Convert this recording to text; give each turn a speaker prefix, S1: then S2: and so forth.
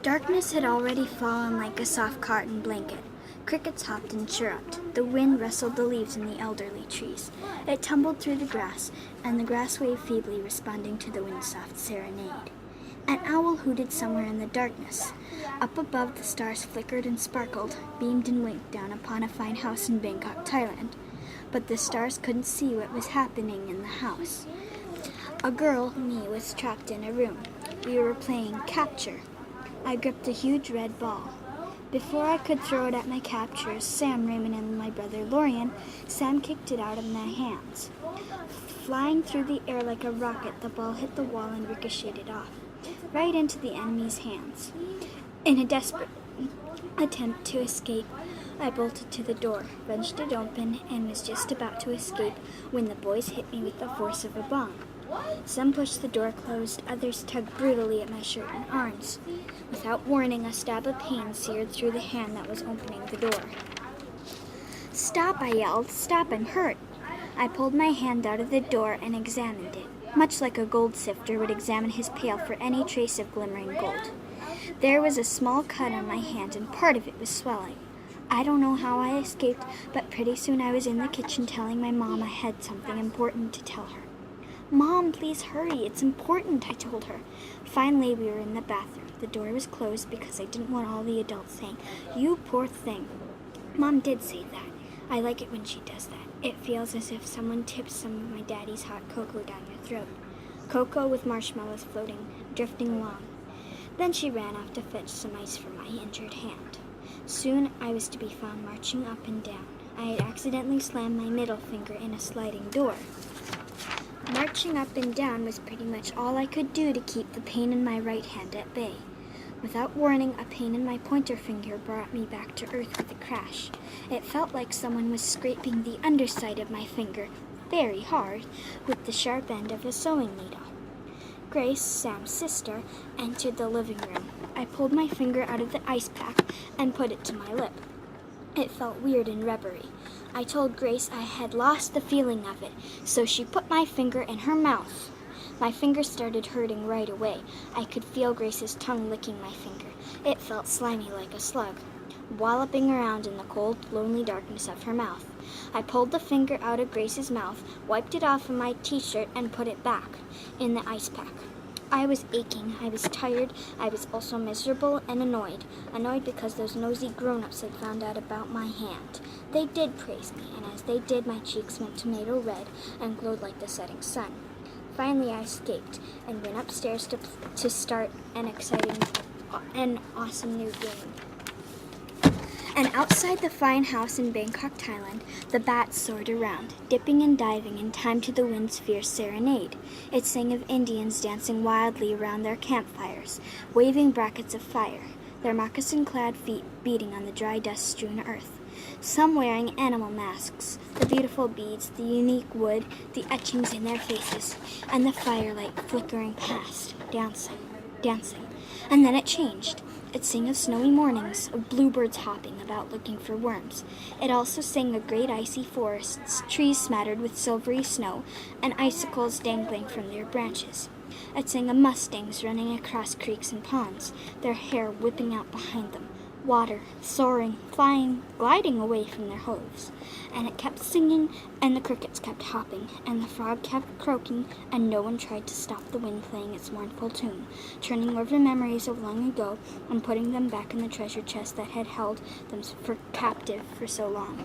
S1: Darkness had already fallen like a soft cotton blanket. Crickets hopped and chirruped. The wind rustled the leaves in the elderly trees. It tumbled through the grass, and the grass waved feebly, responding to the wind's soft serenade. An owl hooted somewhere in the darkness. Up above, the stars flickered and sparkled, beamed and winked down upon a fine house in Bangkok, Thailand. But the stars couldn't see what was happening in the house. A girl, me, was trapped in a room. We were playing capture. I gripped a huge red ball. Before I could throw it at my captors, Sam, Raymond, and my brother Lorian, Sam kicked it out of my hands. Flying through the air like a rocket, the ball hit the wall and ricocheted off, right into the enemy's hands. In a desperate attempt to escape, I bolted to the door, wrenched it open, and was just about to escape when the boys hit me with the force of a bomb. Some pushed the door closed, others tugged brutally at my shirt and arms. Without warning, a stab of pain seared through the hand that was opening the door. "Stop," I yelled. "Stop, I'm hurt." I pulled my hand out of the door and examined it, much like a gold sifter would examine his pail for any trace of glimmering gold. There was a small cut on my hand, and part of it was swelling. I don't know how I escaped, but pretty soon I was in the kitchen telling my mom I had something important to tell her. "Mom, please hurry, it's important," I told her. Finally, we were in the bathroom. The door was closed because I didn't want all the adults saying, "You poor thing." Mom did say that. I like it when she does that. It feels as if someone tips some of my daddy's hot cocoa down your throat. Cocoa with marshmallows floating, drifting along. Then she ran off to fetch some ice for my injured hand. Soon I was to be found marching up and down. I had accidentally slammed my middle finger in a sliding door. Marching up and down was pretty much all I could do to keep the pain in my right hand at bay. Without warning, a pain in my pointer finger brought me back to earth with a crash. It felt like someone was scraping the underside of my finger very hard with the sharp end of a sewing needle. Grace, Sam's sister, entered the living room. I pulled my finger out of the ice pack and put it to my lip. It felt weird and rubbery. I told Grace I had lost the feeling of it, so she put my finger in her mouth. My finger started hurting right away. I could feel Grace's tongue licking my finger. It felt slimy like a slug, walloping around in the cold, lonely darkness of her mouth. I pulled the finger out of Grace's mouth, wiped it off of my t-shirt, and put it back in the ice pack. I was aching, I was tired, I was also miserable and annoyed. Annoyed because those nosy grown-ups had found out about my hand. They did praise me, and as they did, my cheeks went tomato red and glowed like the setting sun. Finally, I escaped and went upstairs to start an exciting and awesome new game. And outside the fine house in Bangkok, Thailand, the bats soared around, dipping and diving in time to the wind's fierce serenade. It sang of Indians dancing wildly around their campfires, waving brackets of fire, their moccasin-clad feet beating on the dry dust-strewn earth. Some wearing animal masks, the beautiful beads, the unique wood, the etchings in their faces, and the firelight flickering past, dancing. And then it changed. It sang of snowy mornings, of bluebirds hopping about looking for worms. It also sang of great icy forests, trees smattered with silvery snow, and icicles dangling from their branches. It sang of mustangs running across creeks and ponds, their hair whipping out behind them, water, soaring, flying, gliding away from their hooves. And it kept singing, and the crickets kept hopping, and the frog kept croaking, and no one tried to stop the wind playing its mournful tune, turning over memories of long ago and putting them back in the treasure chest that had held them captive for so long.